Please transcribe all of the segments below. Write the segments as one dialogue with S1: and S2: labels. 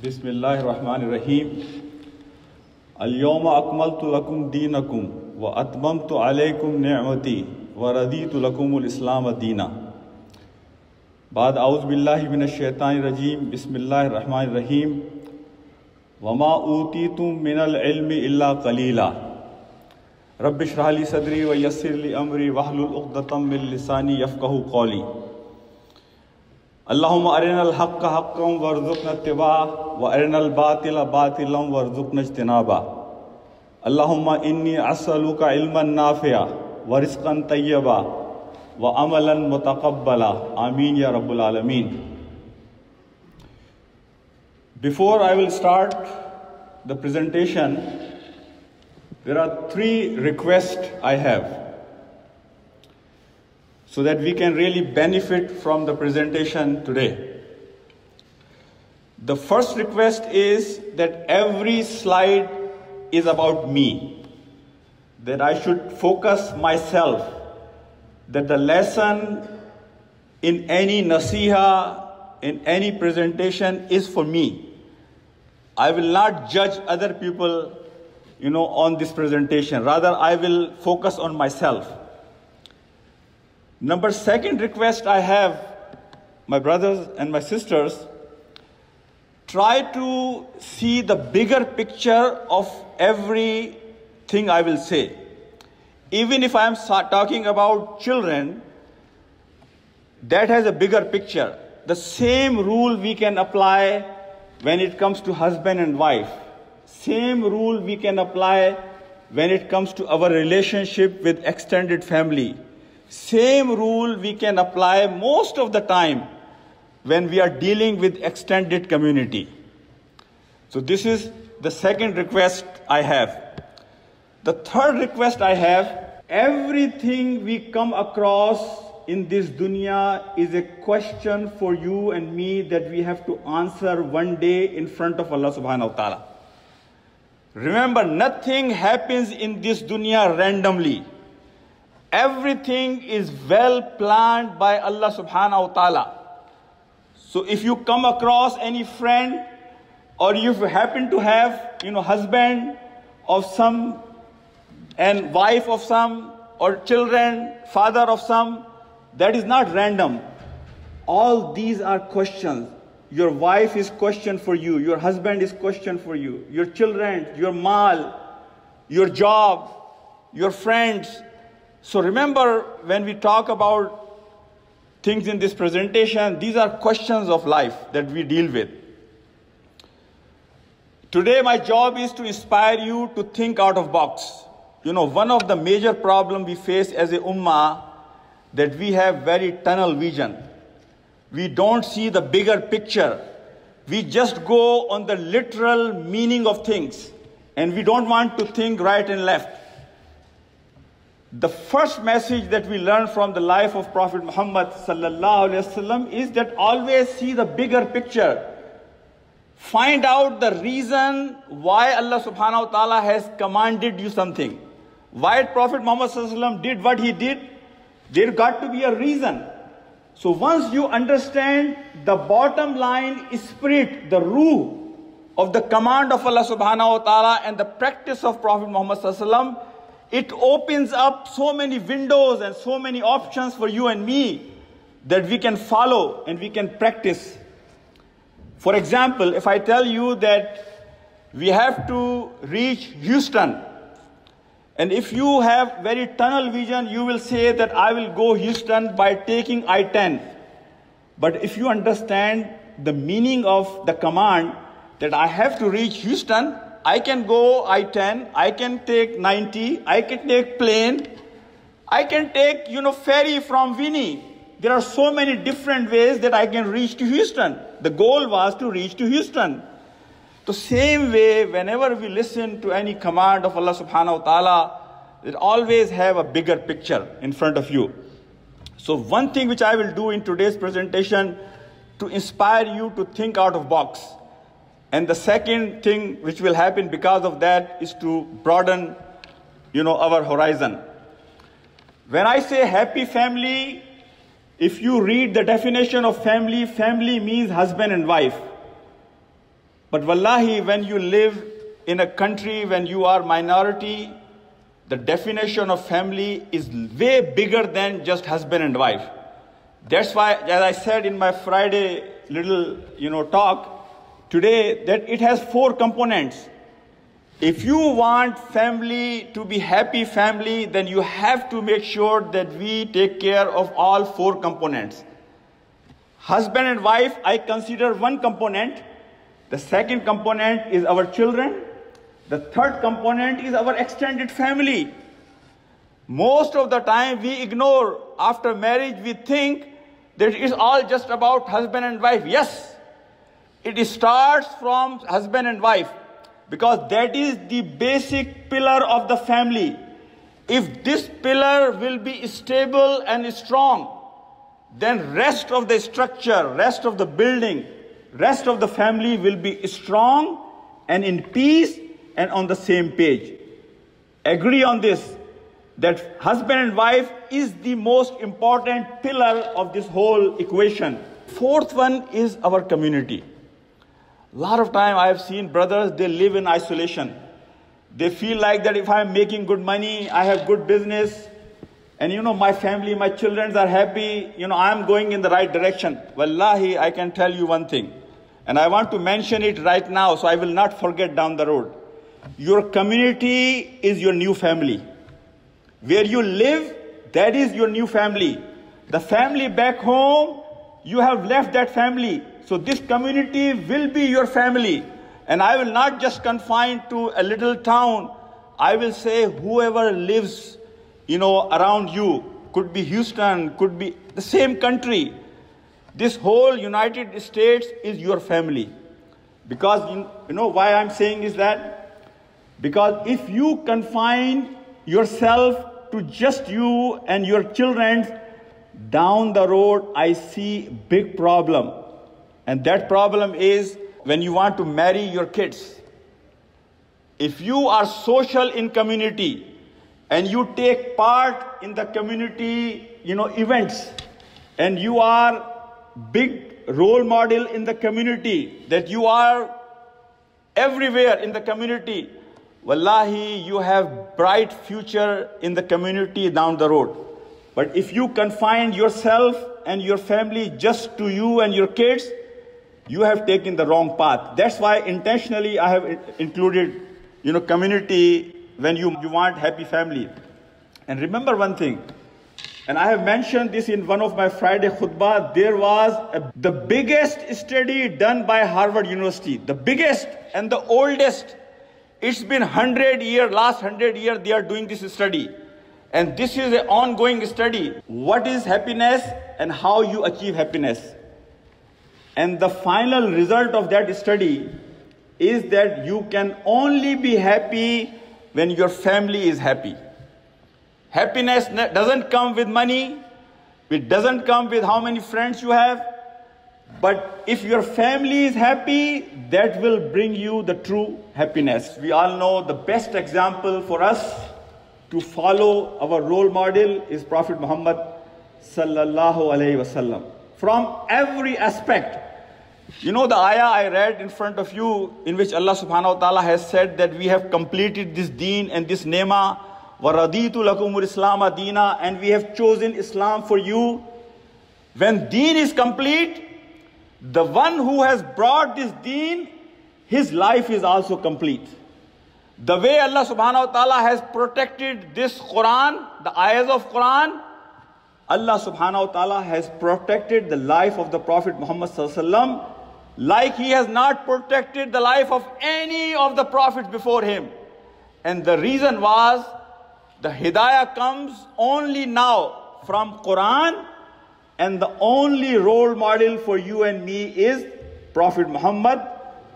S1: Bismillahirrahmanirrahim. Al-yawma akmaltu lakum deenakum wa atmamtu alaykum ni'mati wa raditu lakumul islam deena. Ba'd a'udhu billahi minash shaitanir rajim. Bismillahirrahmanirrahim. Wa ma utitum minal ilmi illa qalila. Rabbi shrah li sadri wa yassir li amri wahlul 'uqdatam min lisani yafqahu qawli. Allahumma arinal haqqa haqqan warzuqna ittiba'ah wa arinal batila batilan warzuqna ijtinaba. Allahumma inni as'aluka ilman nafi'a wa rizqan tayyiba wa amalan mutaqabbala. Ameen ya Rabbul Alameen. Before I will start the presentation, there are 3 requests I have, so that we can really benefit from the presentation today. The first request is that every slide is about me, that I should focus myself, that the lesson in any nasiha, in any presentation is for me. I will not judge other people, on this presentation. Rather, I will focus on myself. Second request I have, my brothers and my sisters, try to see the bigger picture of everything I will say. Even if I am talking about children, that has a bigger picture. The same rule we can apply when it comes to husband and wife. Same rule we can apply when it comes to our relationship with extended family. Same rule we can apply most of the time when we are dealing with extended community. So this is the second request I have. The third request I have, everything we come across in this dunya is a question for you and me that we have to answer one day in front of Allah subhanahu wa ta'ala. Remember, nothing happens in this dunya randomly. Everything is well planned by Allah subhanahu wa ta'ala. So if you come across any friend, or if you happen to have, husband of some, and wife of some, or children, father of some, that is not random. All these are questions. Your wife is question for you. Your husband is question for you. Your children, your mal, your job, your friends. So remember, when we talk about things in this presentation, these are questions of life that we deal with. Today, my job is to inspire you to think out of box. One of the major problems we face as a ummah, that we have very tunnel vision. We don't see the bigger picture. We just go on the literal meaning of things, and we don't want to think right and left. The first message that we learn from the life of Prophet Muhammad sallallahu alaihi wasallam is that always see the bigger picture. Find out the reason why Allah subhanahu wa ta'ala has commanded you something. Why Prophet Muhammad sallallahu alaihi wasallam did what he did, there got to be a reason. So once you understand the bottom line spirit, the ruh of the command of Allah subhanahu wa ta'ala and the practice of Prophet Muhammad sallallahu alaihi wasallam, it opens up so many windows and so many options for you and me that we can follow and we can practice. For example, if I tell you that we have to reach Houston, and if you have very tunnel vision, you will say that I will go Houston by taking I-10. But if you understand the meaning of the command that I have to reach Houston, I can go I-10, I can take 90, I can take plane, I can take, ferry from Winnie. There are so many different ways that I can reach to Houston. The goal was to reach to Houston. The same way, whenever we listen to any command of Allah subhanahu wa ta'ala, it always have a bigger picture in front of you. So one thing which I will do in today's presentation to inspire you to think out of box. And the second thing which will happen because of that is to broaden, our horizon. When I say happy family, if you read the definition of family, family means husband and wife. But wallahi, when you live in a country, when you are minority, the definition of family is way bigger than just husband and wife. That's why, as I said in my Friday little, talk today, that it has 4 components. If you want family to be happy family, then you have to make sure that we take care of all 4 components. Husband and wife, I consider one component. The second component is our children. The third component is our extended family. Most of the time we ignore. After marriage, we think that it's all just about husband and wife. Yes, it starts from husband and wife, because that is the basic pillar of the family. If this pillar will be stable and strong, then rest of the structure, rest of the building, rest of the family will be strong and in peace and on the same page. Agree on this, that husband and wife is the most important pillar of this whole equation. Fourth one is our community. A lot of time I have seen brothers, they live in isolation. They feel like that if I'm making good money, I have good business, and my family, my children are happy, I'm going in the right direction. Wallahi, I can tell you one thing, and I want to mention it right now so I will not forget down the road. Your community is your new family. Where you live, that is your new family. The family back home, you have left that family. So this community will be your family. And I will not just confine to a little town. I will say whoever lives, around you, could be Houston, could be the same country. This whole United States is your family. Because, why I'm saying is that, because if you confine yourself to just you and your children, down the road, I see big problem. And that problem is when you want to marry your kids. If you are social in community and you take part in the community, events, and you are big role model in the community, that you are everywhere in the community, wallahi, you have bright future in the community down the road. But if you confine yourself and your family just to you and your kids, you have taken the wrong path. That's why intentionally I have included, community when you want happy family. And remember one thing, and I have mentioned this in one of my Friday khutbah, there was the biggest study done by Harvard University, the biggest and the oldest. It's been 100 years, last 100 years they are doing this study. And this is an ongoing study. What is happiness and how you achieve happiness? And the final result of that study is that you can only be happy when your family is happy. Happiness doesn't come with money. It doesn't come with how many friends you have. But if your family is happy, that will bring you the true happiness. We all know the best example for us to follow, our role model, is Prophet Muhammad sallallahu alaihi wasallam. From every aspect. The ayah I read in front of you, in which Allah subhanahu wa ta'ala has said that we have completed this deen and this nema, وَرَضِيتُ لَكُمُ الْإِسْلَامَ دِينًا, and we have chosen Islam for you. When deen is complete, the one who has brought this deen, his life is also complete. The way Allah subhanahu wa ta'ala has protected this Quran, the ayahs of Quran, Allah subhanahu wa ta'ala has protected the life of the Prophet Muhammad sallallahu alaihi wasallam like he has not protected the life of any of the prophets before him. And the reason was, the hidayah comes only now from Quran, and the only role model for you and me is Prophet Muhammad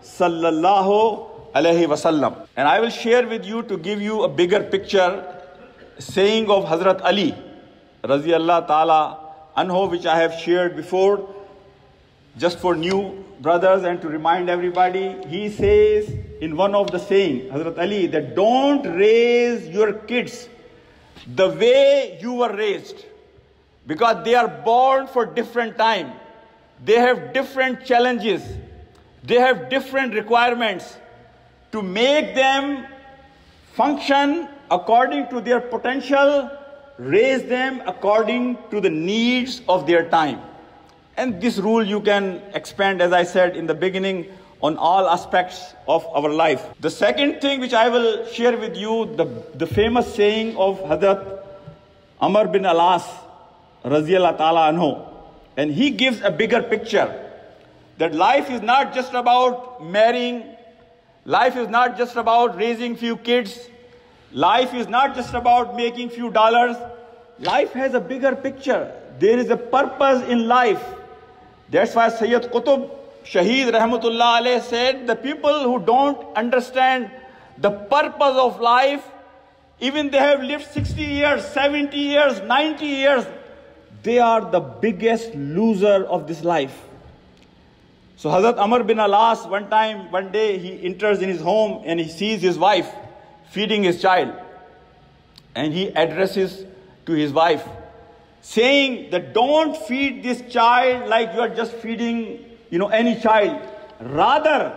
S1: sallallahu alaihi wasallam. And I will share with you, to give you a bigger picture, saying of Hazrat Ali Raziyallahu ta'ala anhu, which I have shared before, just for new brothers and to remind everybody. He says in one of the saying, Hazrat Ali, that don't raise your kids the way you were raised, because they are born for different time. They have different challenges. They have different requirements. To make them function according to their potential, raise them according to the needs of their time. And this rule you can expand, as I said in the beginning, on all aspects of our life. The second thing which I will share with you, the famous saying of Hazrat Amr bin Alas, Raziyallahu Ta'ala Anhu. And he gives a bigger picture, that life is not just about marrying, life is not just about raising few kids, life is not just about making few dollars. Life has a bigger picture. There is a purpose in life. That's why Sayyid Qutb Shaheed Rahmatullah Alayh said, the people who don't understand the purpose of life, even they have lived 60 years, 70 years, 90 years, they are the biggest loser of this life. So Hazrat Amr bin Alas, one day he enters in his home and he sees his wife feeding his child. And he addresses to his wife, saying that don't feed this child like you are just feeding, any child. Rather,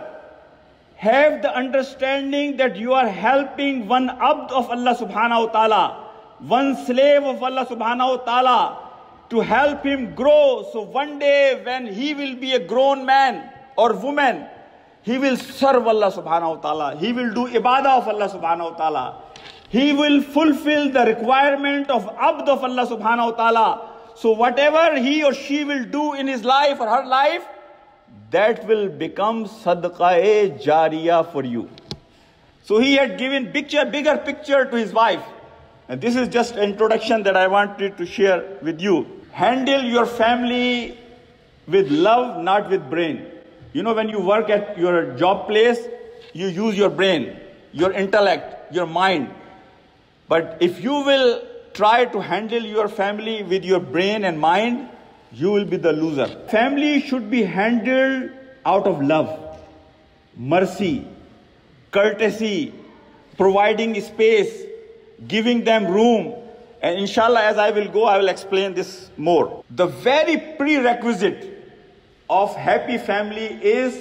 S1: have the understanding that you are helping one abd of Allah subhanahu wa ta'ala, one slave of Allah subhanahu wa ta'ala, to help him grow. So one day when he will be a grown man or woman, he will serve Allah subhanahu wa ta'ala. He will do ibadah of Allah subhanahu wa ta'ala. He will fulfill the requirement of abd of Allah subhanahu wa ta'ala. So whatever he or she will do in his life or her life, that will become sadaqah jariyah for you. So he had given bigger picture to his wife. And this is just an introduction that I wanted to share with you. Handle your family with love, not with brain. When you work at your job place, you use your brain, your intellect, your mind. But if you will try to handle your family with your brain and mind, you will be the loser. Family should be handled out of love, mercy, courtesy, providing space, giving them room. And inshallah, as I will go, I will explain this more. The very prerequisite of happy family is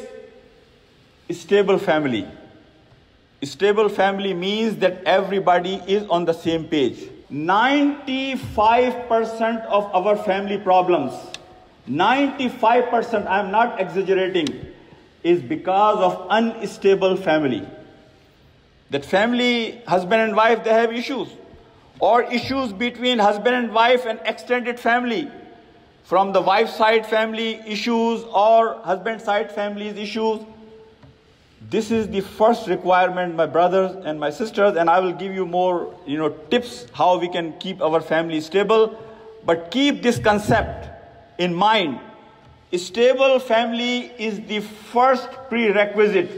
S1: a stable family. A stable family means that everybody is on the same page. 95% of our family problems, 95%, I am not exaggerating, is because of unstable family. That family, husband and wife, they have issues. Or issues between husband and wife and extended family. From the wife's side family issues or husband side family's issues. This is the first requirement, my brothers and my sisters, and I will give you more, tips how we can keep our family stable. But keep this concept in mind. A stable family is the first prerequisite.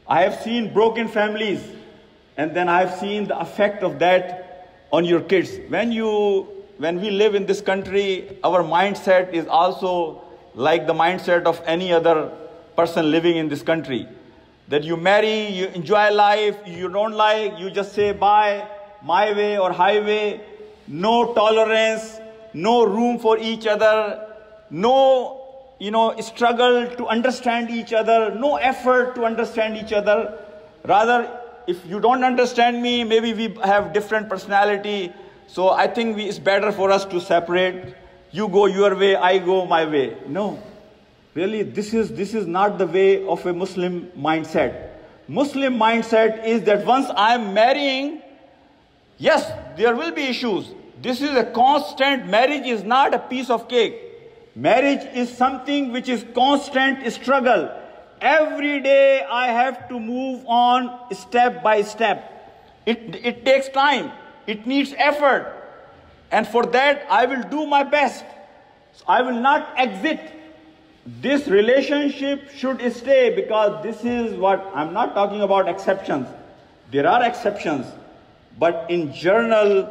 S1: I have seen broken families, and then I have seen the effect of that on your kids. When we live in this country, our mindset is also like the mindset of any other person living in this country. That you marry, you enjoy life, you don't like, you just say bye, my way or highway, no tolerance, no room for each other, no, struggle to understand each other, no effort to understand each other. Rather, if you don't understand me, maybe we have different personality. So I think it's better for us to separate. You go your way, I go my way. No. Really, this is not the way of a Muslim mindset. Muslim mindset is that once I am marrying, yes, there will be issues. This is a constant. Marriage is not a piece of cake. Marriage is something which is constant struggle. Every day I have to move on step by step. It takes time. It needs effort. And for that, I will do my best. So I will not exit. This relationship should stay, because this is what, I'm not talking about exceptions. There are exceptions. But in general,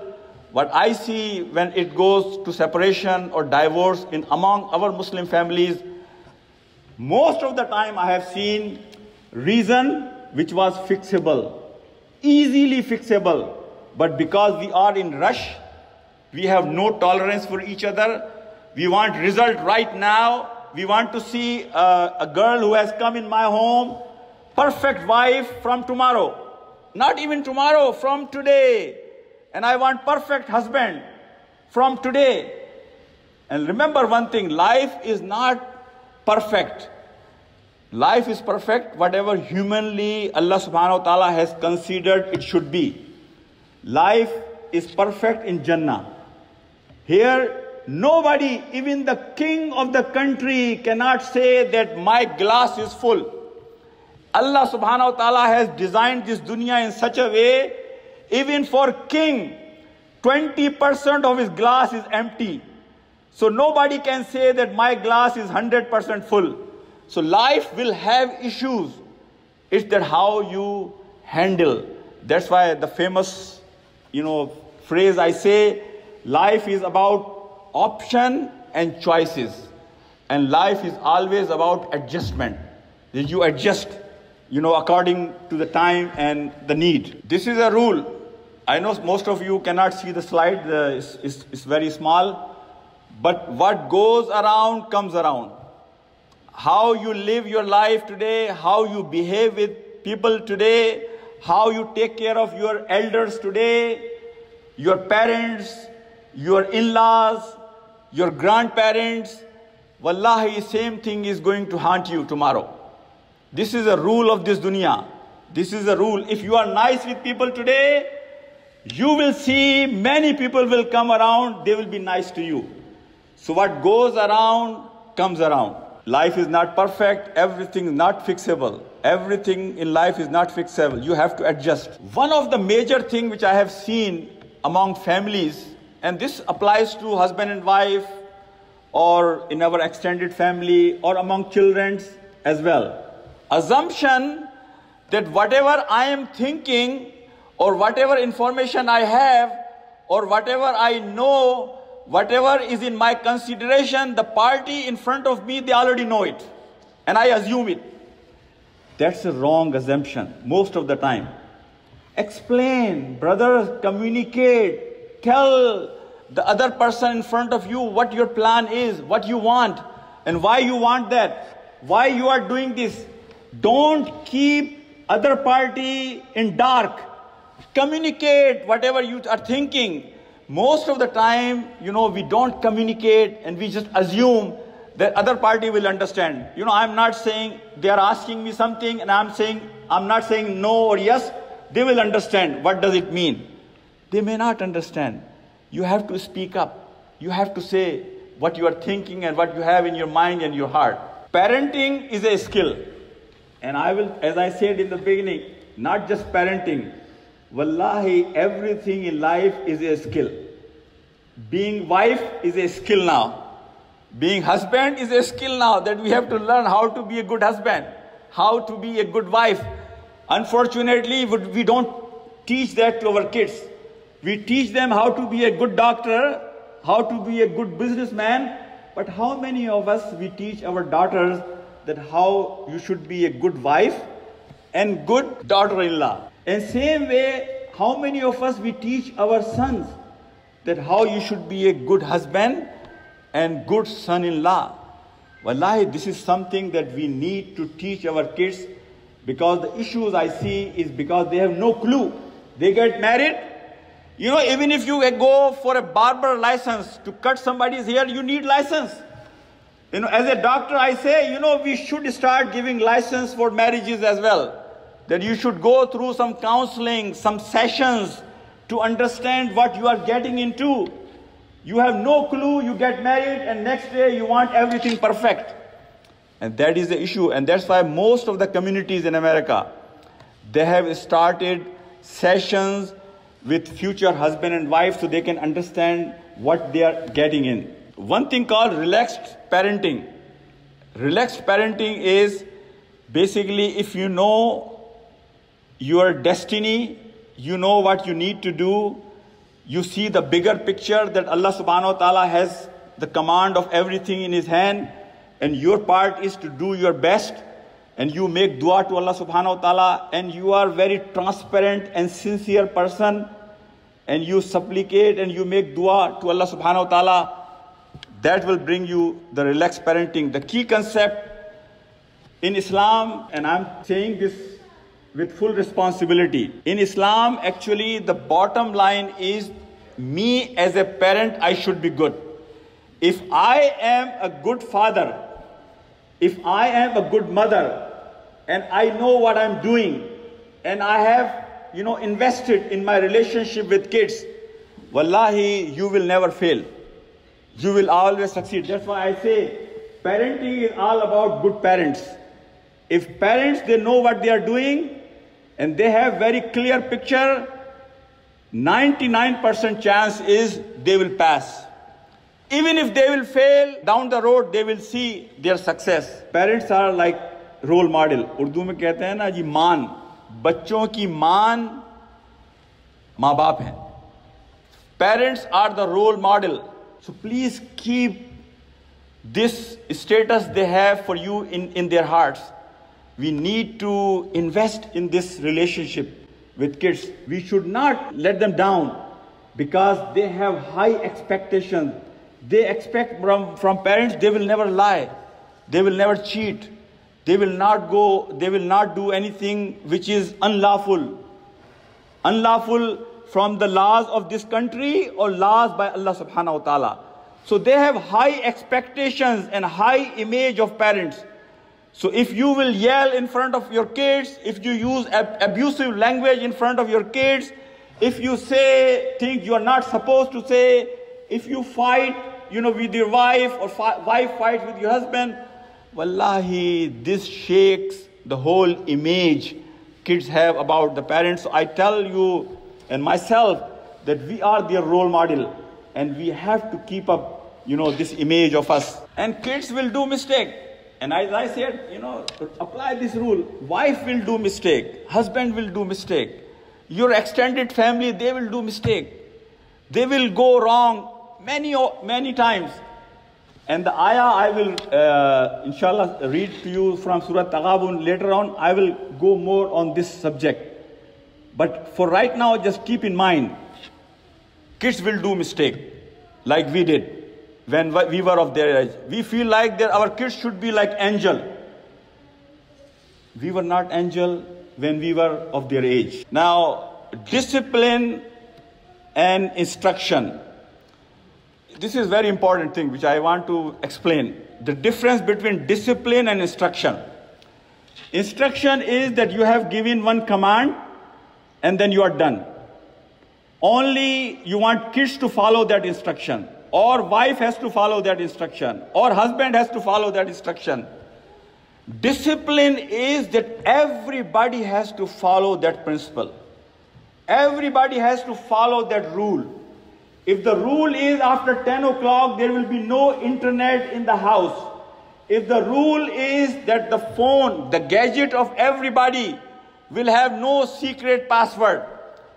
S1: what I see when it goes to separation or divorce among our Muslim families, most of the time I have seen reason which was fixable, easily fixable. But because we are in rush, we have no tolerance for each other, we want result right now, we want to see a girl who has come in my home, perfect wife from tomorrow. Not even tomorrow, from today. And I want perfect husband from today. And remember one thing, life is not perfect. Life is perfect, whatever humanly Allah subhanahu wa ta'ala has considered it should be. Life is perfect in Jannah. Here, nobody, even the king of the country, cannot say that my glass is full. Allah subhanahu wa ta'ala has designed this dunya in such a way, even for king, 20% of his glass is empty. So nobody can say that my glass is 100% full. So life will have issues. It's that how you handle. That's why the famous, phrase I say, life is about option and choices. And life is always about adjustment. That you adjust, according to the time and the need. This is a rule. I know most of you cannot see the slide. It's very small. But what goes around comes around. How you live your life today, how you behave with people today, how you take care of your elders today, your parents, your in-laws, your grandparents, wallahi, same thing is going to haunt you tomorrow. This is a rule of this dunya. This is a rule. If you are nice with people today, you will see many people will come around, they will be nice to you. So what goes around comes around. Life is not perfect. Everything is not fixable. Everything in life is not fixable. You have to adjust. One of the major things which I have seen among families, and this applies to husband and wife, or in our extended family, or among children as well. Assumption that whatever I am thinking, or whatever information I have, or whatever I know, whatever is in my consideration, the party in front of me, they already know it. And I assume it. That's a wrong assumption most of the time. Explain, brothers, communicate, tell the other person in front of you what your plan is, what you want, and why you want that, why you are doing this. Don't keep other party in dark. Communicate whatever you are thinking. Most of the time, we don't communicate and we just assume that other party will understand. I'm not saying they are asking me something and I'm not saying no or yes. They will understand. What does it mean? They may not understand. You have to speak up. You have to say what you are thinking and what you have in your mind and your heart. Parenting is a skill. And I will, as I said in the beginning, not just parenting. Wallahi, everything in life is a skill. Being wife is a skill now. Being husband is a skill now, that we have to learn how to be a good husband, how to be a good wife. Unfortunately, we don't teach that to our kids. We teach them how to be a good doctor, how to be a good businessman, but how many of us we teach our daughters that how you should be a good wife and good daughter-in-law? And same way, how many of us we teach our sons that how you should be a good husband and good son-in-law? Wallahi, this is something that we need to teach our kids, because the issues I see is because they have no clue. They get married. Even if you go for a barber license to cut somebody's hair, you need license. As a doctor, I say, we should start giving license for marriages as well. That you should go through some counseling, some sessions to understand what you are getting into. You have no clue, you get married, and next day you want everything perfect. And that is the issue. And that's why most of the communities in America, they have started sessions with future husband and wife so they can understand what they are getting in. One thing called relaxed parenting. Relaxed parenting is basically if you know your destiny, you know what you need to do, you see the bigger picture that Allah subhanahu wa ta'ala has the command of everything in His hand, and your part is to do your best, and you make dua to Allah subhanahu wa ta'ala, and you are very transparent and sincere person, and you supplicate and you make dua to Allah subhanahu wa ta'ala, That will bring you the relaxed parenting. The key concept in Islam, and I'm saying this with full responsibility. In Islam, actually, the bottom line is, me as a parent, I should be good. If I am a good father, if I am a good mother, and I know what I'm doing, and I have, invested in my relationship with kids, wallahi, you will never fail. You will always succeed. That's why I say, parenting is all about good parents. If parents, they know what they are doing, and they have very clear picture, 99% chance is they will pass. Even if they will fail, down the road, they will see their success. Parents are like role model. Urdu में कहते हैं ना जी मान, बच्चों की मान माँ बाप हैं. Parents are the role model. So please keep this status they have for you in their hearts. We need to invest in this relationship with kids. We should not let them down because they have high expectations. They expect from parents they will never lie. They will never cheat. They will not do anything which is unlawful. Unlawful from the laws of this country or laws by Allah subhanahu wa ta'ala. So they have high expectations and high image of parents. So if you will yell in front of your kids, if you use abusive language in front of your kids, if you say things you are not supposed to say, if you fight, with your wife or wife fights with your husband, wallahi, this shakes the whole image kids have about the parents. So I tell you and myself that we are their role model and we have to keep up, this image of us. And kids will do mistake. And as I said, apply this rule. Wife will do mistake. Husband will do mistake. Your extended family, they will do mistake. They will go wrong many times. And the ayah I will, inshallah, read to you from Surah Taghabun later on. I will go more on this subject. But for right now, just keep in mind, kids will do mistake like we did when we were of their age. We feel like that our kids should be like angel. We were not angel when we were of their age. Now, discipline and instruction. This is very important thing which I want to explain. The difference between discipline and instruction. Instruction is that you have given one command and then you are done. Only you want kids to follow that instruction, or wife has to follow that instruction, or husband has to follow that instruction. Discipline is that everybody has to follow that principle. Everybody has to follow that rule. If the rule is after 10 o'clock, there will be no internet in the house. If the rule is that the phone, the gadget of everybody will have no secret password.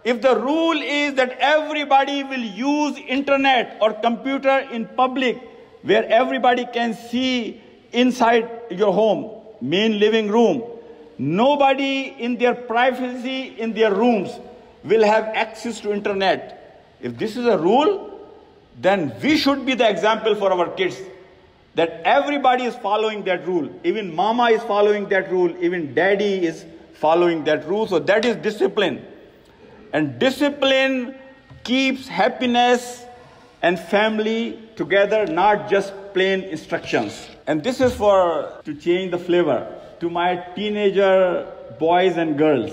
S1: If the rule is that everybody will use internet or computer in public, where everybody can see inside your home, main living room, nobody in their privacy in their rooms will have access to internet. If this is a rule, then we should be the example for our kids, that everybody is following that rule. Even mama is following that rule. Even daddy is following that rule. So that is discipline. And discipline keeps happiness and family together, not just plain instructions. And this is to change the flavor to my teenager boys and girls.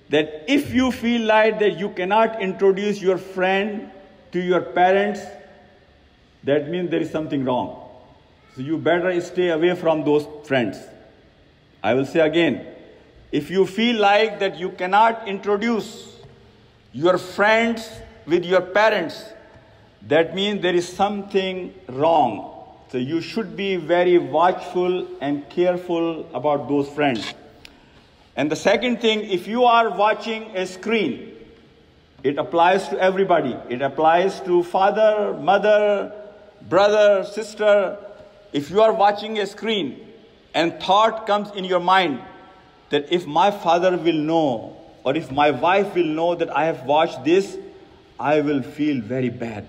S1: That if you feel like that you cannot introduce your friend to your parents, that means there is something wrong. So you better stay away from those friends. I will say again, if you feel like that you cannot introduce your friends with your parents, that means there is something wrong. So you should be very watchful and careful about those friends. And the second thing, if you are watching a screen, it applies to everybody. It applies to father, mother, brother, sister. If you are watching a screen and thought comes in your mind that if my father will know or if my wife will know that I have watched this, I will feel very bad.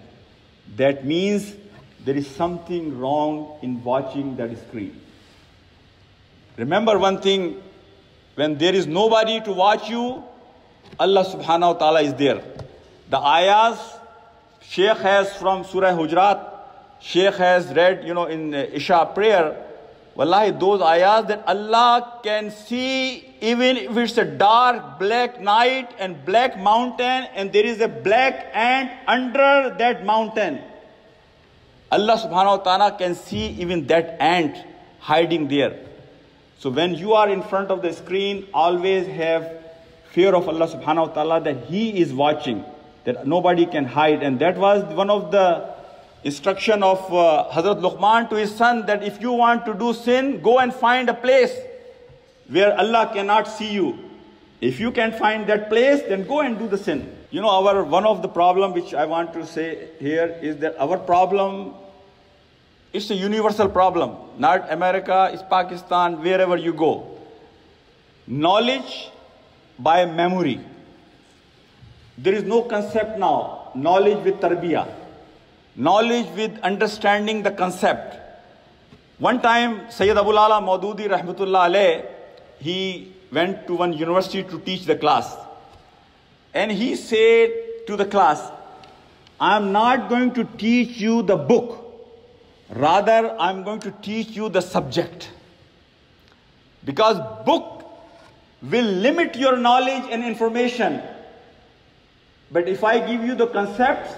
S1: that means there is something wrong in watching that screen. Remember one thing, when there is nobody to watch you, Allah subhanahu wa ta'ala is there. The ayahs Sheikh has from Surah Hujurat, Sheikh has read, in Isha prayer, wallahi, those ayahs that Allah can see even if it's a dark black night and black mountain and there is a black ant under that mountain. Allah subhanahu wa ta'ala can see even that ant hiding there. So when you are in front of the screen, always have fear of Allah subhanahu wa ta'ala that He is watching, that nobody can hide. And that was one of the instruction of Hazrat Luqman to his son, that if you want to do sin, go and find a place where Allah cannot see you. If you can find that place, then go and do the sin. One of the problem which I want to say here is that our problem, it's a universal problem. Not America, it's Pakistan, wherever you go. Knowledge by memory. There is no concept now. Knowledge with tarbiyah. Knowledge with understanding the concept. One time, Sayyid Abul Ala Maududi Rahmatullah Alayh, he went to one university to teach the class. And he said to the class, I am not going to teach you the book. Rather, I am going to teach you the subject. Because book will limit your knowledge and information. But if I give you the concepts,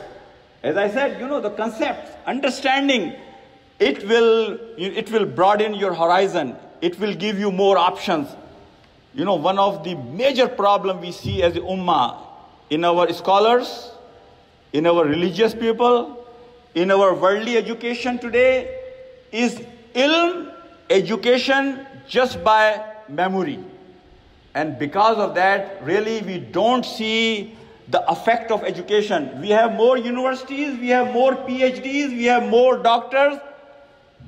S1: as I said, the concepts, understanding, it will broaden your horizon. It will give you more options. One of the major problems we see as a ummah, in our scholars, in our religious people, in our worldly education today, is ilm, education just by memory. And because of that, really we don't see the effect of education. We have more universities, we have more PhDs, we have more doctors,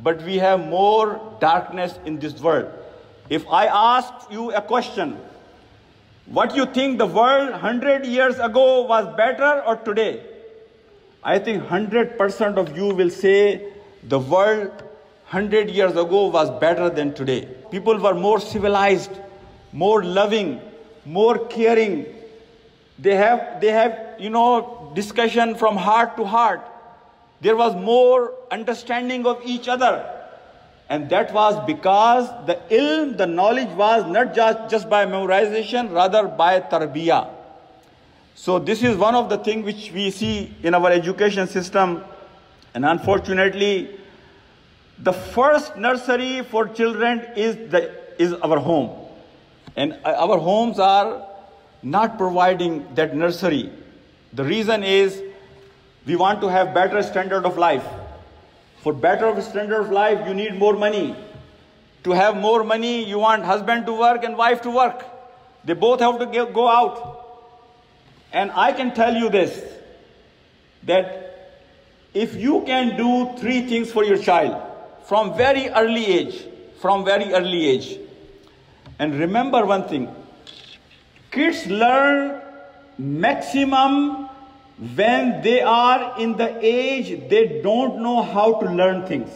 S1: but we have more darkness in this world. If I ask you a question, what you think the world 100 years ago was better or today? I think 100% of you will say the world 100 years ago was better than today. People were more civilized, more loving, more caring. They have discussion from heart to heart. There was more understanding of each other. And that was because the ilm, the knowledge was not just by memorization, rather by tarbiyah. So this is one of the things which we see in our education system. And unfortunately, the first nursery for children is our home. And our homes are not providing that nursery. The reason is we want to have better standard of life. For better standard of life, you need more money. To have more money, you want husband to work and wife to work. They both have to go out. And I can tell you this, that if you can do 3 things for your child from very early age, and remember one thing, kids learn maximum when they are in the age they don't know how to learn things.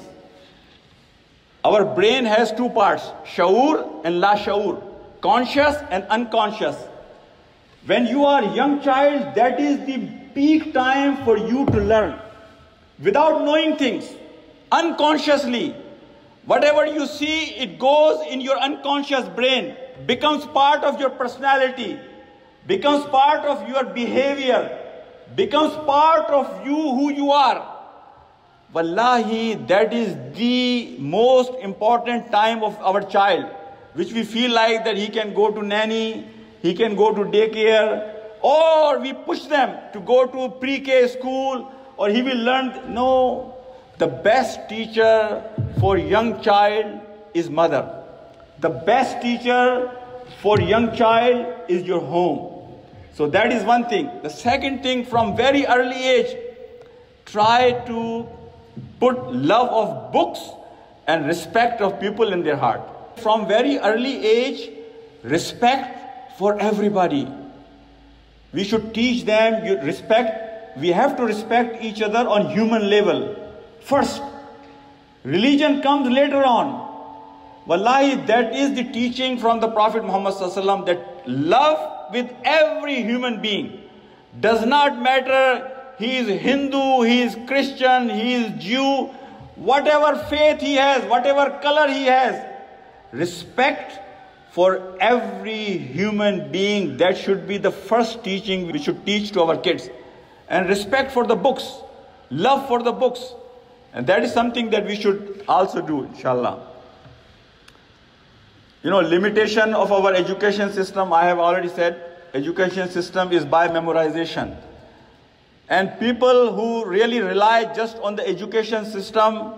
S1: Our brain has 2 parts, shaur and la shaur, conscious and unconscious. When you are a young child, that is the peak time for you to learn. Without knowing things, unconsciously, whatever you see, it goes in your unconscious brain, becomes part of your personality, becomes part of your behavior, becomes part of you, who you are. Wallahi, that is the most important time of our child, which we feel like that he can go to nanny, he can go to daycare, or we push them to go to pre-K school, or he will learn. No, the best teacher for young child is mother. The best teacher for young child is your home. So that is one thing. The second thing, from very early age, try to put love of books and respect of people in their heart. From very early age, respect for everybody. We should teach them respect we have to respect each other on human level first. Religion comes later on. Wallahi, that is the teaching from the Prophet Muhammad ﷺ, that love with every human being. Does not matter he is Hindu, he is Christian, he is Jew, whatever faith he has, whatever color he has. Respect for every human being, that should be the first teaching we should teach to our kids. And respect for the books, love for the books. And that is something that we should also do, inshallah. Limitation of our education system, I have already said, education system is by memorization. And people who really rely just on the education system,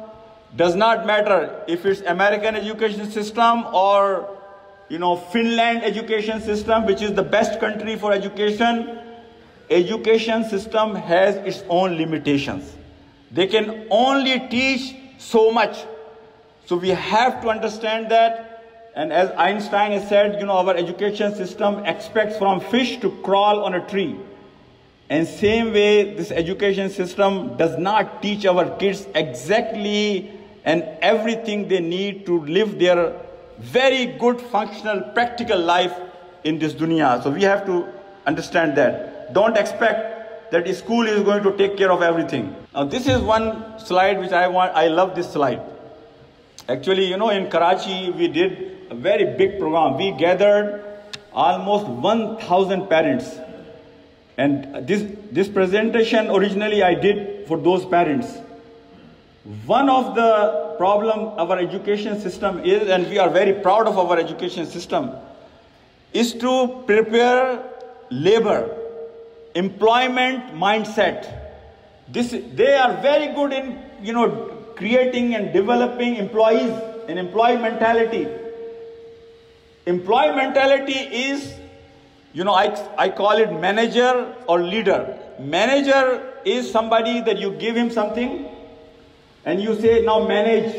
S1: does not matter if it's American education system or, Finland education system, which is the best country for education. Education system has its own limitations. They can only teach so much. So we have to understand that. And as Einstein has said, our education system expects from fish to crawl on a tree. And same way, this education system does not teach our kids exactly and everything they need to live their very good, functional, practical life in this dunya. So we have to understand that. Don't expect that school is going to take care of everything. Now this is one slide which I love this slide. Actually, in Karachi, we did a very big program. We gathered almost 1,000 parents. And this presentation originally I did for those parents. One of the problem our education system is, and we are very proud of our education system, is to prepare labor, employment mindset. They are very good in, creating and developing employees and employee mentality. Employee mentality is, I call it manager or leader. Manager is somebody that you give him something and you say, now manage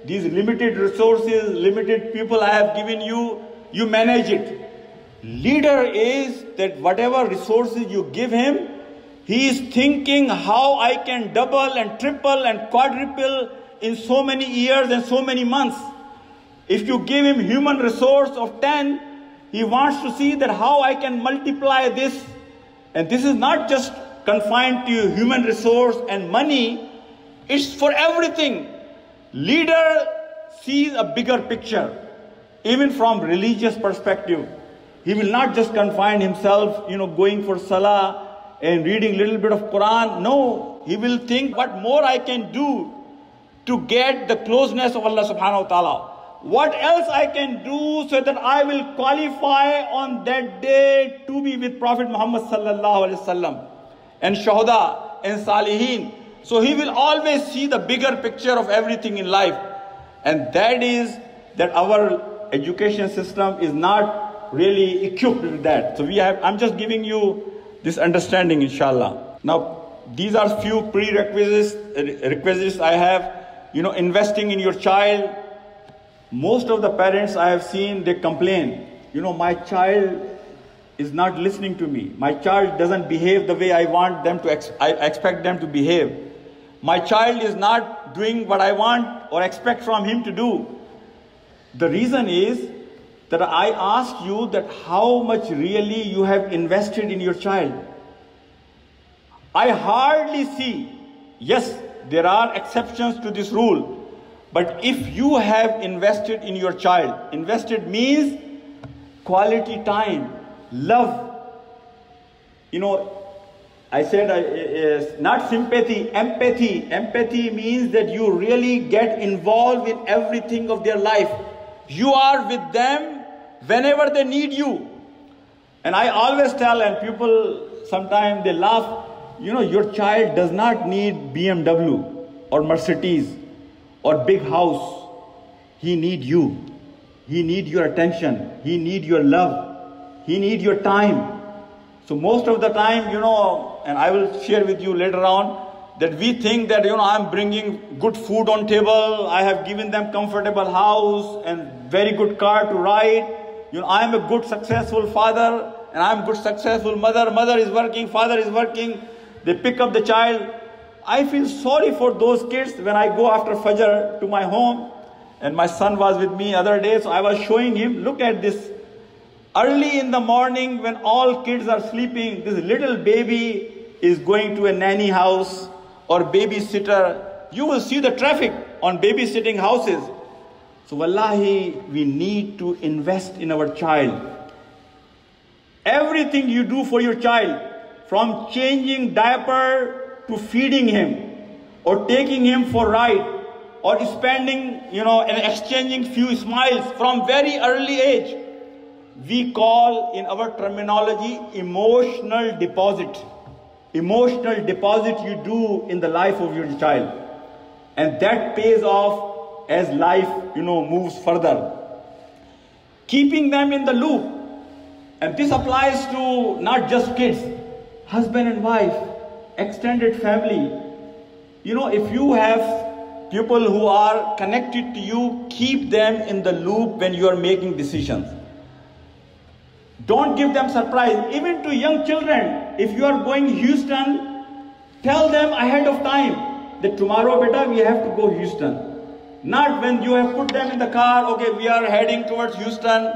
S1: these limited resources, limited people I have given you, you manage it. Leader is that whatever resources you give him, he is thinking how I can double and triple and quadruple in so many years and so many months. If you give him human resource of 10, he wants to see that how I can multiply this. And this is not just confined to human resource and money, it's for everything. Leader sees a bigger picture, even from religious perspective. He will not just confine himself, going for salah and reading a little bit of Quran. No, he will think what more I can do to get the closeness of Allah subhanahu wa ta'ala. What else I can do so that I will qualify on that day to be with Prophet Muhammad sallallahu alaihi wasallam and Shuhada and Salihin. So he will always see the bigger picture of everything in life. And that is that our education system is not really equipped with that. So I'm just giving you this understanding, inshallah. Now, these are few prerequisites I have. Investing in your child. Most of the parents I have seen, they complain, my child is not listening to me. My child doesn't behave the way I want them to, I expect them to behave. My child is not doing what I want or expect from him to do. The reason is that I ask you that how much really you have invested in your child. I hardly see, yes, there are exceptions to this rule. But if you have invested in your child, invested means quality time, love. I said not sympathy, empathy. Empathy means that you really get involved in everything of their life. You are with them whenever they need you. And I always tell, and people sometimes they laugh, your child does not need BMW or Mercedes or big house. He need you. He need your attention. He need your love. He need your time. So most of the time, and I will share with you later on, that we think that, I'm bringing good food on table. I have given them comfortable house and very good car to ride. I am a good successful father and I am good successful mother. Mother is working, father is working. They pick up the child. I feel sorry for those kids when I go after Fajr to my home. And my son was with me other day, so I was showing him, look at this. Early in the morning when all kids are sleeping, this little baby is going to a nanny house or babysitter. You will see the traffic on babysitting houses. So wallahi, we need to invest in our child. Everything you do for your child, from changing diaper to feeding him, or taking him for a ride, or spending, and exchanging few smiles from very early age, we call in our terminology emotional deposit. Emotional deposit you do in the life of your child. And that pays off as life, moves further. Keeping them in the loop. And this applies to not just kids, husband and wife, extended family. If you have people who are connected to you, keep them in the loop when you are making decisions. Don't give them surprise. Even to young children, if you are going Houston, tell them ahead of time that tomorrow, beta, we have to go Houston. Not when you have put them in the car, okay, we are heading towards Houston.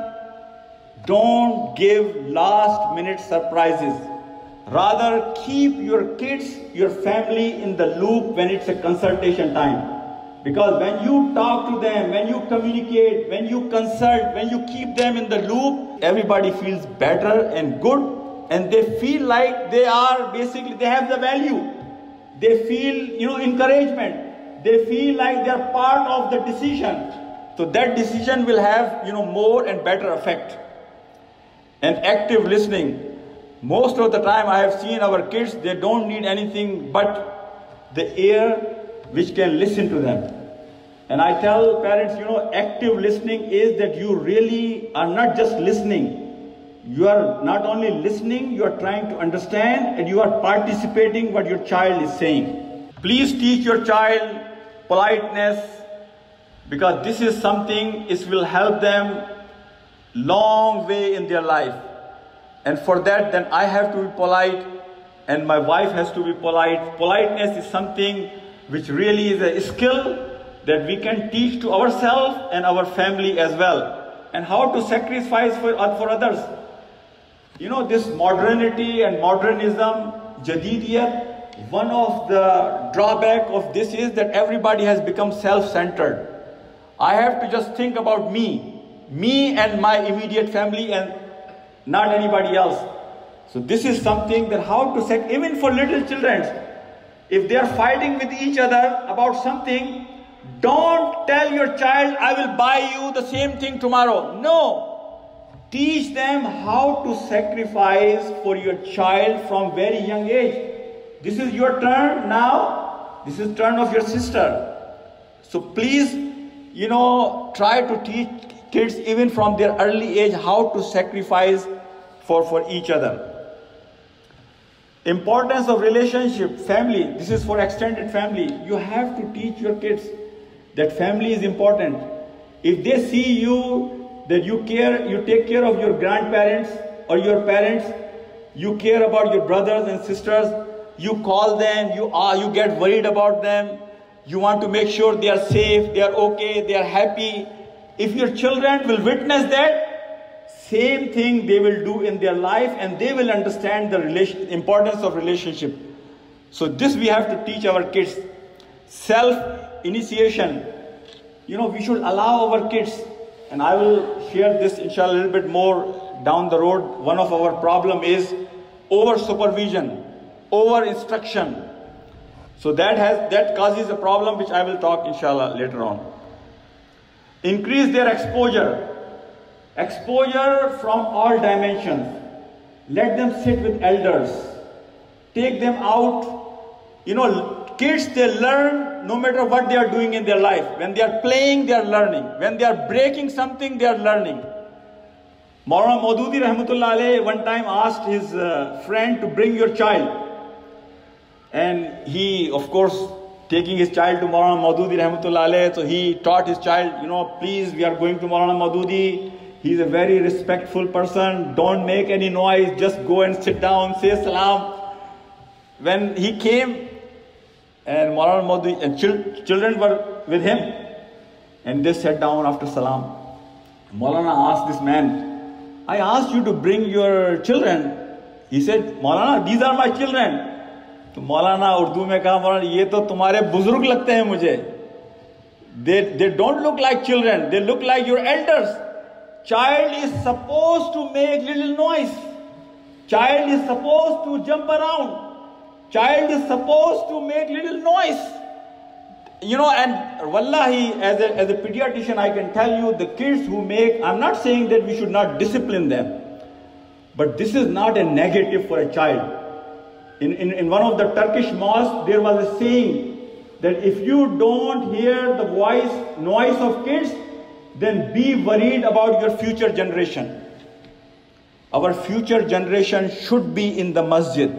S1: Don't give last minute surprises. Rather, keep your kids, your family in the loop when it's a consultation time. Because when you talk to them, when you communicate, when you consult, when you keep them in the loop, everybody feels better and good, and they feel like they have the value. They feel, encouragement. They feel like they are part of the decision. So that decision will have, more and better effect. And active listening. Most of the time I have seen our kids, they don't need anything but the ear which can listen to them. And I tell parents, active listening is that you really are not just listening. You are not only listening, you are trying to understand, and you are participating what your child is saying. Please teach your child politeness, because this is something, it will help them long way in their life. And for that, then I have to be polite, and my wife has to be polite. Politeness is something which really is a skill that we can teach to ourselves and our family as well. And how to sacrifice for others. This modernity and modernism, jadidiyat, one of the drawback of this is that everybody has become self-centered. I have to just think about me and my immediate family, and not anybody else. So this is something that how to even for little children, if they are fighting with each other about something, don't tell your child, I will buy you the same thing tomorrow. No. Teach them how to sacrifice for your child from very young age. This is your turn now. This is turn of your sister. So please, try to teach kids even from their early age how to sacrifice for each other. Importance of relationship, family. This is for extended family. You have to teach your kids that family is important. If they see you, that you take care of your grandparents or your parents, you care about your brothers and sisters, you call them, you get worried about them, you want to make sure they are safe, they are okay, they are happy. If your children will witness that, same thing they will do in their life, and they will understand the importance of relationship. So this we have to teach our kids. Self-initiation. We should allow our kids, and I will share this inshallah a little bit more down the road. One of our problem is over-supervision, over-instruction. So that causes a problem which I will talk inshallah later on. Increase their exposure. Exposure from all dimensions. Let them sit with elders. Take them out. Kids, they learn no matter what they are doing in their life. When they are playing, they are learning. When they are breaking something, they are learning. Maulana Maududi Rahmatullah Alayhi one time asked his friend to bring your child. And he, of course, taking his child to Maulana Maududi Rahmatullah Alayhi, so he taught his child, please, we are going to Maulana Maududi. He's a very respectful person. Don't make any noise. Just go and sit down, say salam. when he came, and Maulana Modi and children were with him, and they sat down after salam. Maulana asked this man, I asked you to bring your children. He said, Maulana, these are my children. तो मौलाना उर्दू में कहा, मौलाना ये तो तुम्हारे बुजुर्ग लगते हैं मुझे. They don't look like children, they look like your elders. Child is supposed to make little noise. Child is supposed to jump around. Child is supposed to make little noise. You know, and wallahi, as a pediatrician, I can tell you, the kids who make, I'm not saying that we should not discipline them, but this is not a negative for a child. In one of the Turkish mosques, there was a saying that if you don't hear the noise of kids, then be worried about your future generation. Our future generation should be in the masjid,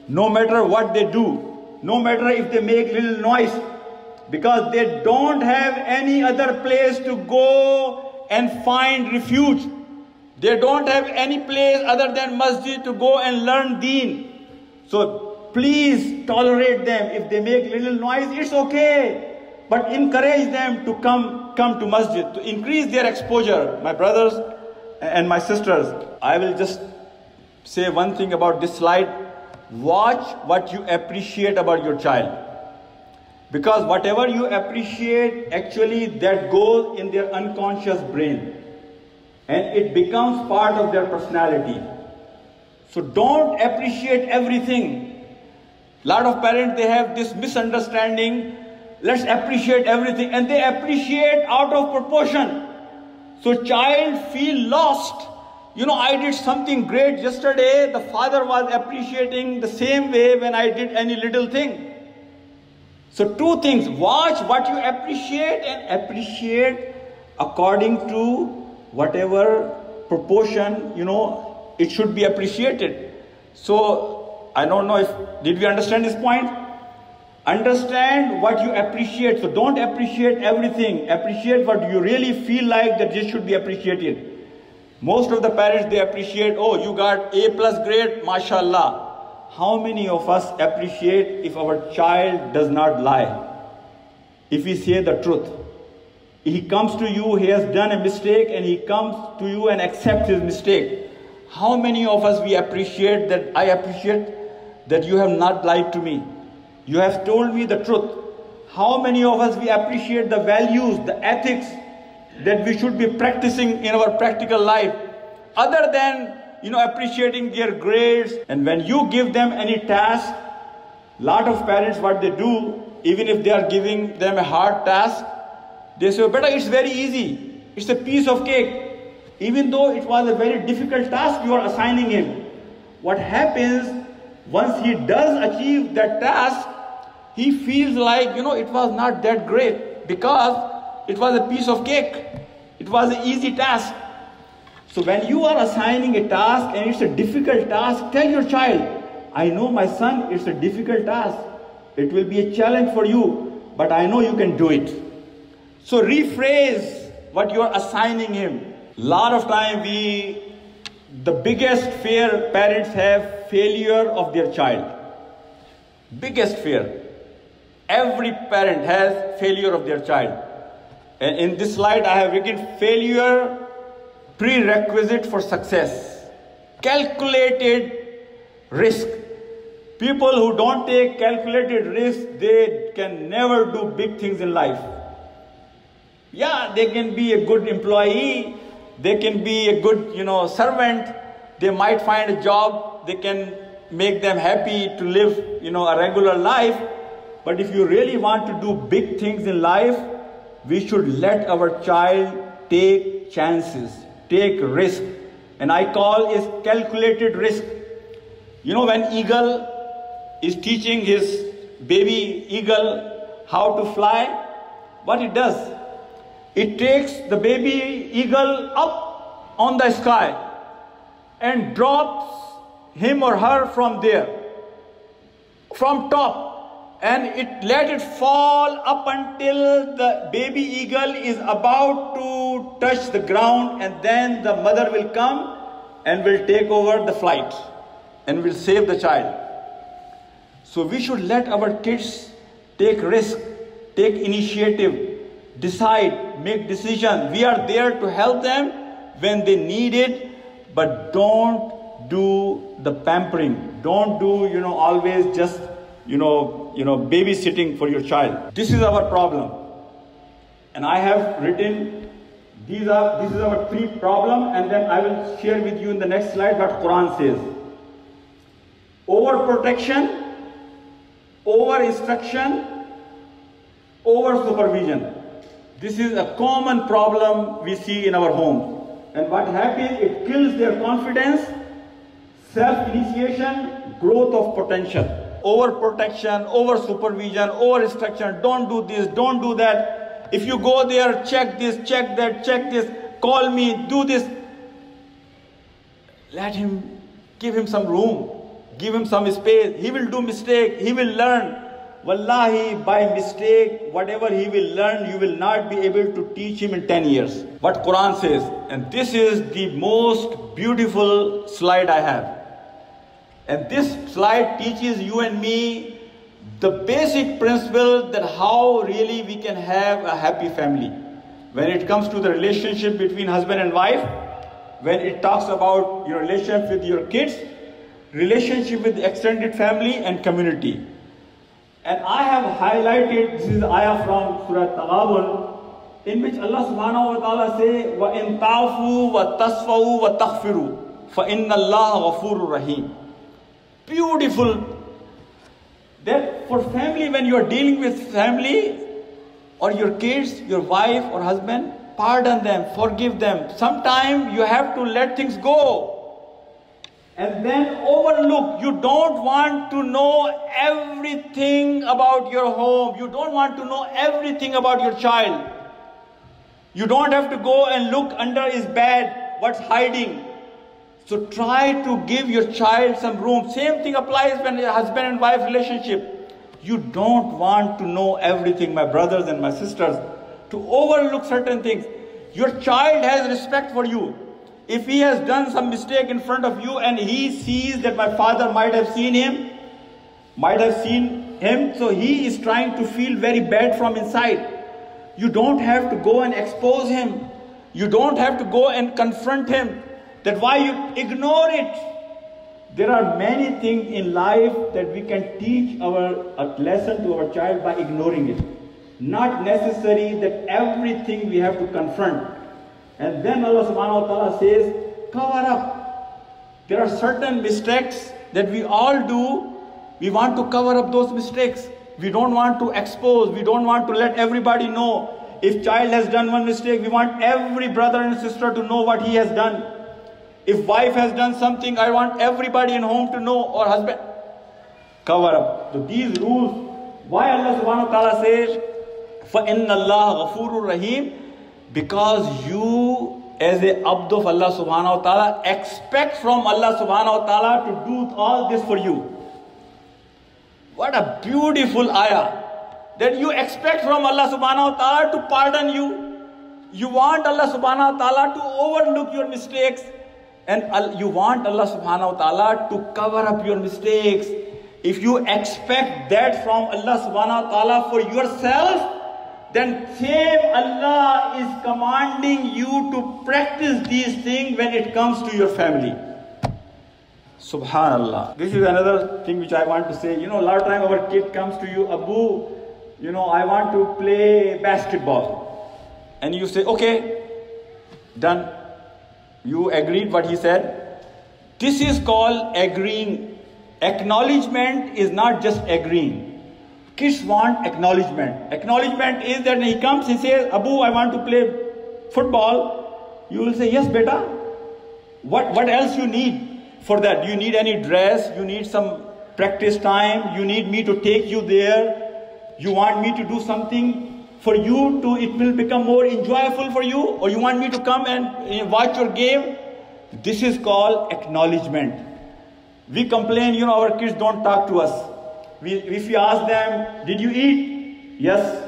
S1: no matter what they do, no matter if they make little noise, because they don't have any other place to go and find refuge. They don't have any place other than masjid to go and learn deen. So please tolerate them. If they make little noise, it's okay. But encourage them to come to masjid, to increase their exposure. My brothers and my sisters, I will just say one thing about this slide. Watch what you appreciate about your child. Because whatever you appreciate, actually that goes in their unconscious brain. And it becomes part of their personality. So don't appreciate everything. A lot of parents, they have this misunderstanding. Let's appreciate everything. And they appreciate out of proportion. So child feel lost. You know, I did something great yesterday. The father was appreciating the same way when I did any little thing. So two things. Watch what you appreciate and appreciate according to whatever proportion, you know, it should be appreciated. So, I don't know did we understand this point? Understand what you appreciate. So don't appreciate everything. Appreciate what you really feel like that this should be appreciated. Most of the parents, they appreciate, oh, you got A+ grade, mashallah. How many of us appreciate if our child does not lie? If we say the truth. He comes to you, he has done a mistake, and he comes to you and accepts his mistake. How many of us we appreciate that? I appreciate that you have not lied to me. You have told me the truth. How many of us we appreciate the values, the ethics that we should be practicing in our practical life, other than, you know, appreciating their grades. And when you give them any task, lot of parents, what they do, even if they are giving them a hard task, they say, beta, it's very easy. It's a piece of cake. Even though it was a very difficult task you are assigning him. What happens, once he does achieve that task, he feels like, you know, it was not that great because it was a piece of cake. It was an easy task. So when you are assigning a task and it's a difficult task, tell your child, I know my son, it's a difficult task. It will be a challenge for you, but I know you can do it. So rephrase what you are assigning him. Lot of time the biggest fear parents have, failure of their child. Biggest fear. Every parent has failure of their child. And in this slide I have written failure prerequisite for success. Calculated risk. People who don't take calculated risk, they can never do big things in life. Yeah, they can be a good employee, they can be a good, you know, servant, they might find a job, they can make them happy to live, you know, a regular life. But if you really want to do big things in life, we should let our child take chances, take risk. And I call it calculated risk. You know, when eagle is teaching his baby eagle how to fly, what it does? It takes the baby eagle up on the sky and drops him or her from there, from top, and it let it fall up until the baby eagle is about to touch the ground, and then the mother will come and will take over the flight and will save the child. So we should let our kids take risk, take initiative, decide, make decisions. We are there to help them when they need it, but don't do the pampering. Don't do, always just, babysitting for your child. This is our problem. And I have written, this is our three problem, and then I will share with you in the next slide what Quran says. Overprotection, over-instruction, over-supervision. This is a common problem we see in our homes. And what happens, it kills their confidence, self-initiation, growth of potential. Overprotection, over-supervision, over-instruction, don't do this, don't do that. If you go there, check this, check that, check this, call me, do this. Give him some room. Give him some space. He will do mistake. He will learn. Wallahi, by mistake, whatever he will learn, you will not be able to teach him in 10 years. What Quran says, and this is the most beautiful slide I have. And this slide teaches you and me the basic principle that how really we can have a happy family. When it comes to the relationship between husband and wife, when it talks about your relationship with your kids, relationship with extended family and community. And I have highlighted, this is ayah from Surah Taghabun, in which Allah subhanahu wa ta'ala says, وَإِن تَعْفُوا وَتَصْفَوْا وَتَغْفِرُوا فَإِنَّ اللَّهَ غَفُورٌ رَحِيمٌ. Beautiful. That for family, when you are dealing with family, or your kids, your wife or husband, pardon them, forgive them. Sometimes you have to let things go. And then overlook. You don't want to know everything about your home. You don't want to know everything about your child. You don't have to go and look under his bed, what's hiding. So try to give your child some room. Same thing applies when a husband and wife relationship. You don't want to know everything, my brothers and my sisters, to overlook certain things. Your child has respect for you. If he has done some mistake in front of you and he sees that my father might have seen him, so he is trying to feel very bad from inside. You don't have to go and expose him. You don't have to go and confront him. That's why you ignore it. There are many things in life that we can teach a lesson to our child by ignoring it. Not necessary that everything we have to confront. And then Allah subhanahu wa ta'ala says, cover up. There are certain mistakes that we all do. We want to cover up those mistakes. We don't want to expose. We don't want to let everybody know. If child has done one mistake, we want every brother and sister to know what he has done. If wife has done something, I want everybody in home to know, or husband. Cover up. So these rules, why Allah subhanahu wa ta'ala says, فَإِنَّ اللَّهَ غَفُورٌ رَحِيمٌ? Because you, as a abd of Allah subhanahu wa ta'ala, expect from Allah subhanahu wa ta'ala to do all this for you. What a beautiful ayah. That you expect from Allah subhanahu wa ta'ala to pardon you. You want Allah subhanahu wa ta'ala to overlook your mistakes. And you want Allah subhanahu wa ta'ala to cover up your mistakes. If you expect that from Allah subhanahu wa ta'ala for yourself, then same Allah is commanding you to practice these things when it comes to your family. Subhanallah. This is another thing which I want to say. A lot of time our kid comes to you, Abu, I want to play basketball. And you say, okay, done. You agreed what he said. This is called agreeing. Acknowledgement is not just agreeing. Kids want acknowledgement. Acknowledgement is that he comes, he says, Abu, I want to play football. You will say, yes, beta. What else you need for that? Do you need any dress? You need some practice time? You need me to take you there? You want me to do something for you to, it will become more enjoyable for you? Or you want me to come and watch your game? This is called acknowledgement. We complain, our kids don't talk to us. If we ask them, did you eat? Yes.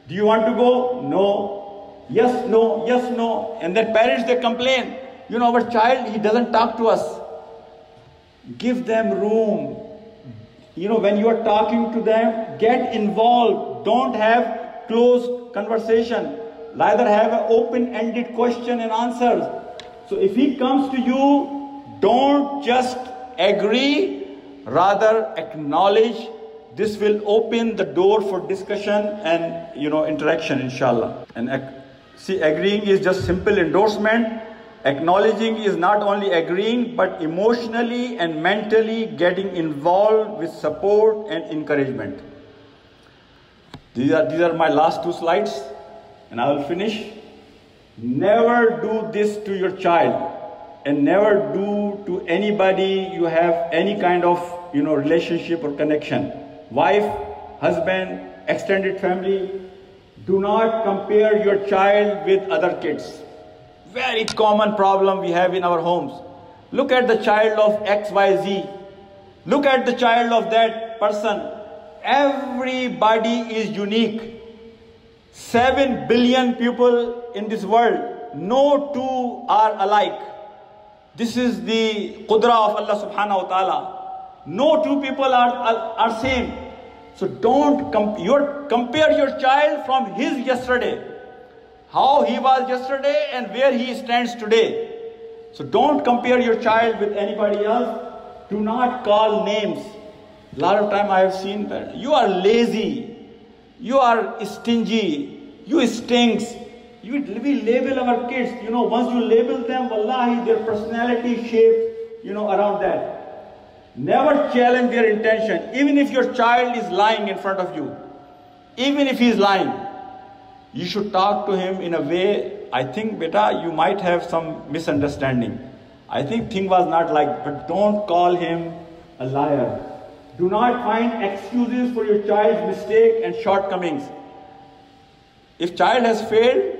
S1: Do you want to go? No. Yes, no, yes, no. And then parents, they complain. Our child, he doesn't talk to us. Give them room. When you are talking to them, get involved. Don't have closed conversation. Rather have an open-ended question and answers. So if he comes to you, don't just agree, rather acknowledge. This will open the door for discussion and interaction, inshallah. And see, agreeing is just simple endorsement. Acknowledging is not only agreeing, but emotionally and mentally getting involved with support and encouragement. These are my last 2 slides, and I will finish. Never do this to your child, and never do to anybody you have any kind of relationship or connection. Wife, husband, extended family. Do not compare your child with other kids. Very common problem we have in our homes. Look at the child of XYZ. Look at the child of that person. Everybody is unique. 7 billion people in this world. No two are alike. This is the qudra of Allah subhanahu wa ta'ala. No two people are same. So don't compare your child from his yesterday. How he was yesterday and where he stands today. So don't compare your child with anybody else. Do not call names. A lot of time I have seen that you are lazy, you are stingy, you stinks. We label our kids. Once you label them, wallahi, their personality shapes, around that. Never challenge their intention. Even if your child is lying in front of you, even if he is lying, you should talk to him in a way, I think, beta, you might have some misunderstanding. I think thing was not like, but don't call him a liar. Do not find excuses for your child's mistake and shortcomings. If child has failed,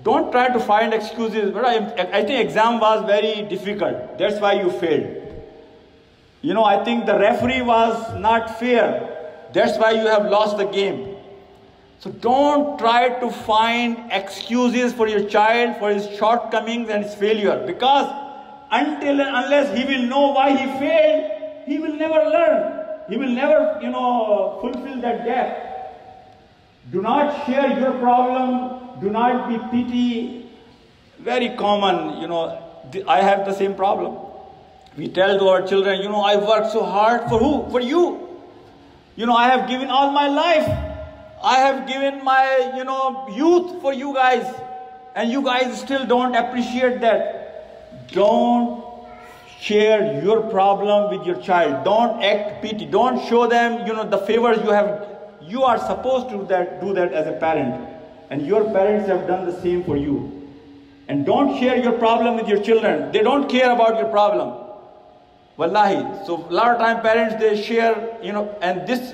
S1: don't try to find excuses. But I think exam was very difficult. That's why you failed. I think the referee was not fair. That's why you have lost the game. So don't try to find excuses for your child for his shortcomings and his failure. Because until and unless he will know why he failed, he will never learn. He will never, fulfill that gap. Do not share your problem. Do not be petty. Very common, I have the same problem. We tell to our children, I worked so hard for who? For you. I have given all my life. I have given my, youth for you guys. And you guys still don't appreciate that. Don't share your problem with your child. Don't act petty. Don't show them, the favors you have. You are supposed to do that as a parent. And your parents have done the same for you. And don't share your problem with your children. They don't care about your problem. Wallahi. So a lot of time parents, they share, and this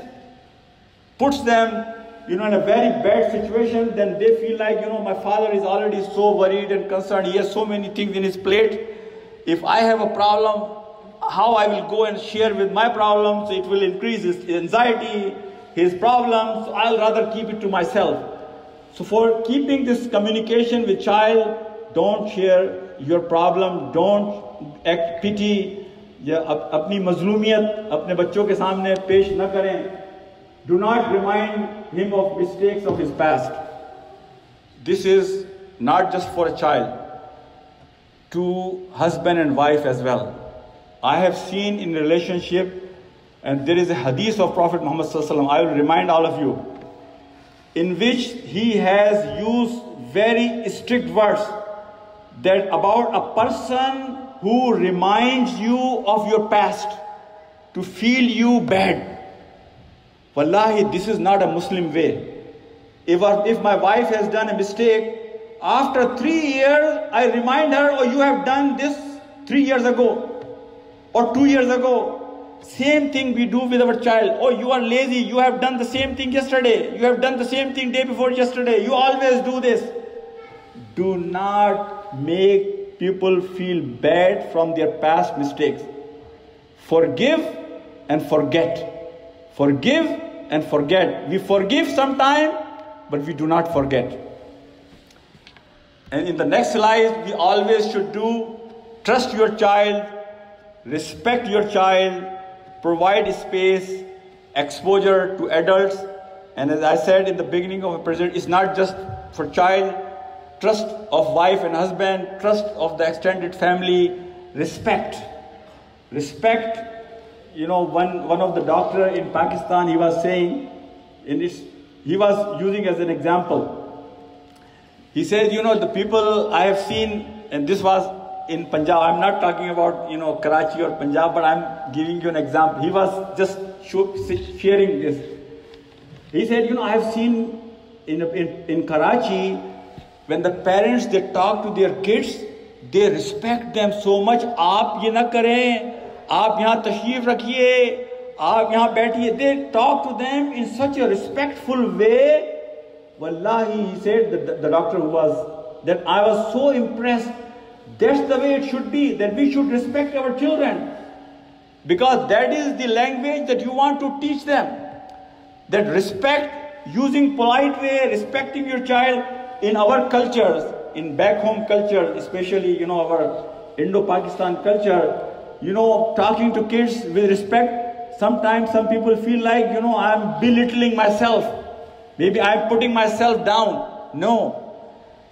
S1: puts them, in a very bad situation. Then they feel like, my father is already so worried and concerned. He has so many things in his plate. If I have a problem, how I will go and share with my problems? It will increase his anxiety, his problems. So I'll rather keep it to myself. So for keeping this communication with child, don't share your problem. Don't act pity. अपनी मजलूमियत अपने बच्चों के सामने पेश न करें. Do not remind him of mistakes of his past. This is not just for a child, to husband and wife as well. I have seen in relationship, and there is a hadith of Prophet Muhammad sallallahu alaihi wasallam, I will remind all of you, in which he has used very strict words that about a person who reminds you of your past to feel you bad. Wallahi, this is not a Muslim way. If my wife has done a mistake, after 3 years, I remind her, oh, you have done this 3 years ago or 2 years ago. Same thing we do with our child. Oh, you are lazy. You have done the same thing yesterday. You have done the same thing day before yesterday. You always do this. Do not make people feel bad from their past mistakes. Forgive and forget. Forgive and forget. We forgive sometime, but we do not forget. And in the next slide, we always should do, trust your child, respect your child, provide space, exposure to adults. And as I said in the beginning of the presentation, it's not just for child, trust of wife and husband, trust of the extended family, respect. Respect, one of the doctor in Pakistan, he was saying, he was using as an example. He said, the people I have seen, and this was in Punjab, I'm not talking about, Karachi or Punjab, but I'm giving you an example. He was just sharing this. He said, I have seen in Karachi, when the parents, they talk to their kids, they respect them so much. Aap ye na kare, aap yahan tashrif rakhiye, aap yahan baithiye. They talk to them in such a respectful way. Wallahi, he said, the doctor who was, that I was so impressed. That's the way it should be, that we should respect our children. Because that is the language that you want to teach them. That respect, using polite way, respecting your child in our cultures, in back home culture, especially, our Indo-Pakistan culture, talking to kids with respect. Sometimes some people feel like, I'm belittling myself. Maybe I'm putting myself down. No.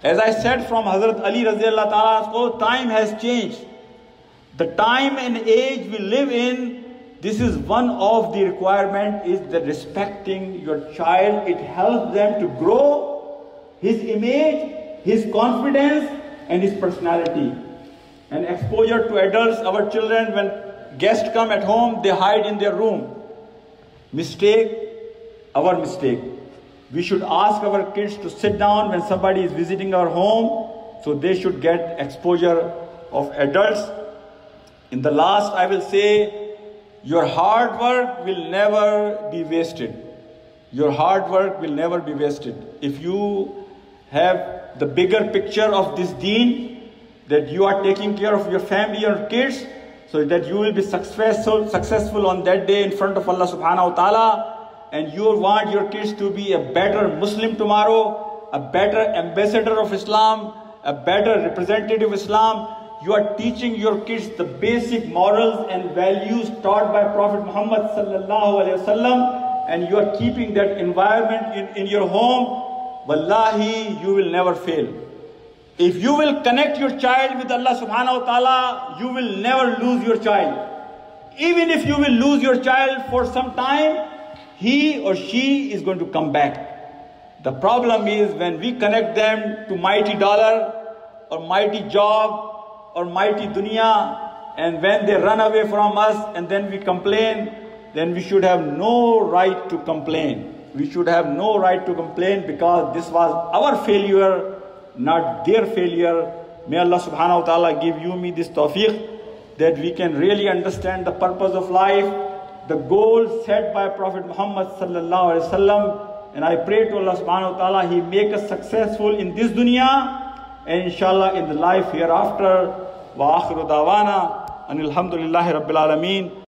S1: As I said from Hazrat Ali Raziyallahu Ta'ala, time has changed. The time and age we live in, this is one of the requirements, is that respecting your child. It helps them to grow his image, his confidence, and his personality. And exposure to adults, our children, when guests come at home, they hide in their room. Mistake, our mistake. We should ask our kids to sit down when somebody is visiting our home, so they should get exposure of adults. In the last, I will say, your hard work will never be wasted. Your hard work will never be wasted. If you have the bigger picture of this deen, that you are taking care of your family or kids, so that you will be successful on that day in front of Allah subhanahu wa ta'ala, and you want your kids to be a better Muslim tomorrow, a better ambassador of Islam, a better representative of Islam. You are teaching your kids the basic morals and values taught by Prophet Muhammad sallallahu alaihi wasallam, and you are keeping that environment in your home. Wallahi, you will never fail. If you will connect your child with Allah subhanahu wa ta'ala, you will never lose your child. Even if you will lose your child for some time, he or she is going to come back. The problem is when we connect them to mighty dollar or mighty job or mighty dunya, and when they run away from us and then we complain, then we should have no right to complain. We should have no right to complain, because this was our failure, not their failure. May Allah subhanahu wa ta'ala give you me this tawfiq, that we can really understand the purpose of life, the goal set by Prophet Muhammad sallallahu alaihi wasallam. And I pray to Allah subhanahu wa ta'ala, He make us successful in this dunya, and inshallah in the life hereafter. Wa akhiru dawana anil hamdulillahi rabbil alameen.